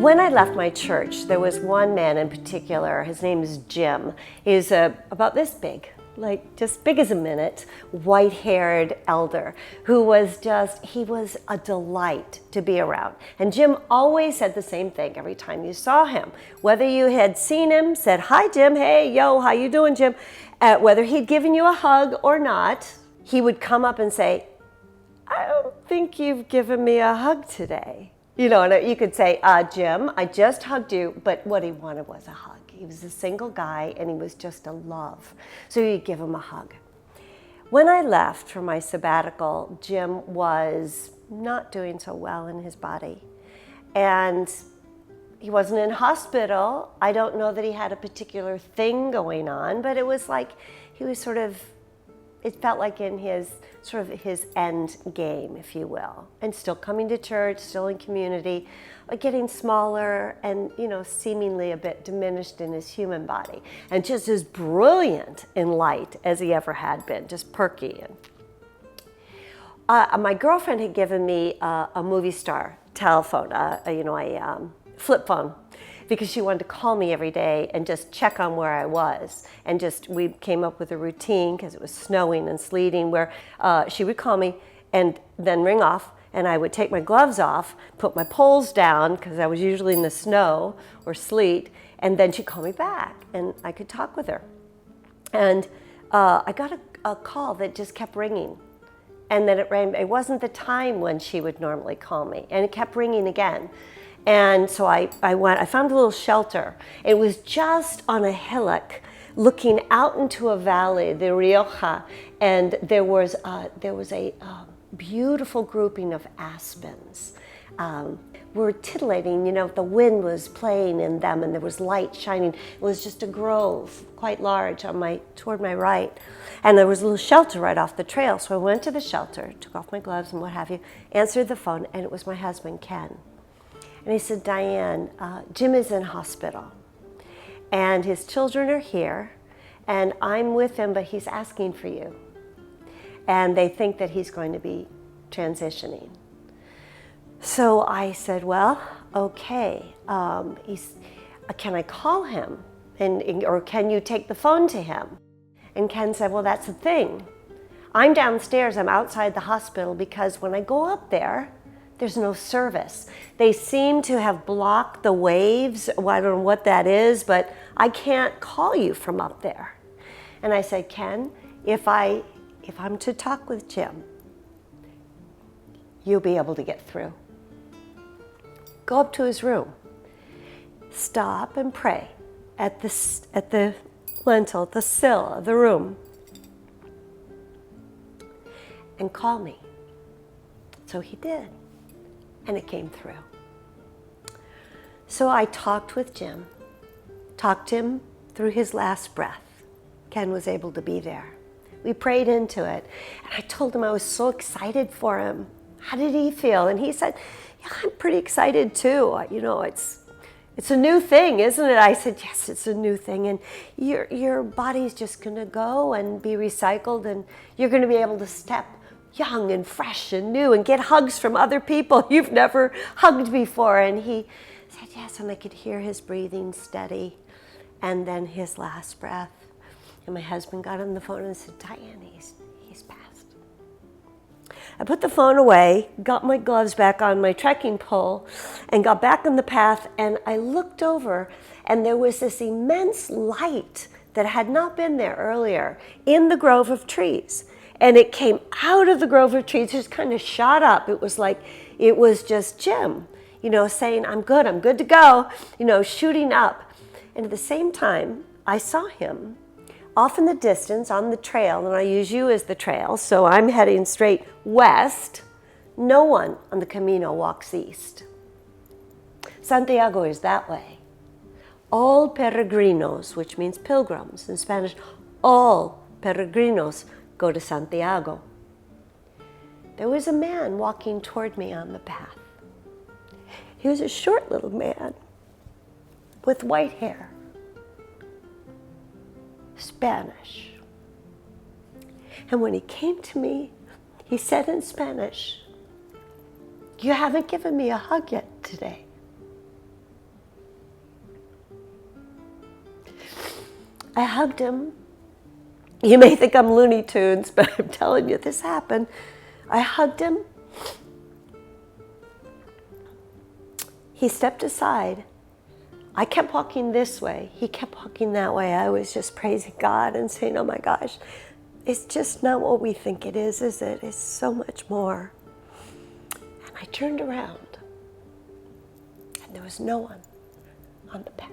When I left my church, there was one man in particular. His name is Jim. He's about this big, like just big as a minute, white-haired elder who was he was a delight to be around. And Jim always said the same thing every time you saw him. Whether you had seen him, said, "Hi, Jim. Hey, yo, how you doing, Jim?" Whether he'd given you a hug or not, he would come up and say, "I don't think you've given me a hug today." You know, and you could say, "Jim, I just hugged you," but what he wanted was a hug. He was a single guy and he was just a love. So you'd give him a hug. When I left for my sabbatical, Jim was not doing so well in his body. And he wasn't in hospital. I don't know that he had a particular thing going on, but it was like he was it felt like in his end game, if you will, and still coming to church, still in community, but getting smaller and, you know, seemingly a bit diminished in his human body, and just as brilliant in light as he ever had been, just perky. And my girlfriend had given me a movie star telephone, a flip phone, because she wanted to call me every day and just check on where I was. And we came up with a routine, because it was snowing and sleeting, where she would call me and then ring off, and I would take my gloves off, put my poles down, because I was usually in the snow or sleet, and then she'd call me back, and I could talk with her. And I got a call that just kept ringing. And then it rang. It wasn't the time when she would normally call me, and it kept ringing again. And so I found a little shelter. It was just on a hillock looking out into a valley, the Rioja, and there was a beautiful grouping of aspens. Were titillating, you know, the wind was playing in them and there was light shining. It was just a grove, quite large, toward my right. And there was a little shelter right off the trail. So I went to the shelter, took off my gloves and what have you, answered the phone, and it was my husband, Ken. And he said, "Diane, Jim is in hospital and his children are here and I'm with him, but he's asking for you. And they think that he's going to be transitioning." So I said, "Well, okay, can I call him? Or can you take the phone to him?" And Ken said, "Well, that's the thing. I'm downstairs, I'm outside the hospital, because when I go up there's no service. They seem to have blocked the waves. Well, I don't know what that is, but I can't call you from up there." And I said, "Ken, if I'm to talk with Jim, you'll be able to get through. Go up to his room, stop and pray at the lintel, the sill of the room, and call me." So he did. And it came through. So I talked with Jim, talked him through his last breath. Ken was able to be there. We prayed into it. And I told him I was so excited for him. How did he feel? And he said, "Yeah, I'm pretty excited too. You know, it's a new thing, isn't it?" I said, "Yes, it's a new thing. And your body's just going to go and be recycled, and you're going to be able to step young and fresh and new and get hugs from other people you've never hugged before." And he said yes, and I could hear his breathing steady, and then his last breath. And my husband got on the phone and said, "Diane, he's passed." I put the phone away, got my gloves back on my trekking pole, and got back on the path, and I looked over, and there was this immense light that had not been there earlier in the grove of trees. And it came out of the grove of trees, just kind of shot up. It was like, it was just Jim, you know, saying, I'm good to go, you know, shooting up. And at the same time, I saw him off in the distance on the trail, and I use you as the trail, so I'm heading straight west. No one on the Camino walks east. Santiago is that way. All peregrinos, which means pilgrims in Spanish, all peregrinos go to Santiago. There was a man walking toward me on the path. He was a short little man with white hair, Spanish. And when he came to me, he said in Spanish, "You haven't given me a hug yet today." I hugged him. You may think I'm Looney Tunes, but I'm telling you, this happened. I hugged him. He stepped aside. I kept walking this way. He kept walking that way. I was just praising God and saying, oh my gosh, it's just not what we think it is it? It's so much more. And I turned around, and there was no one on the path.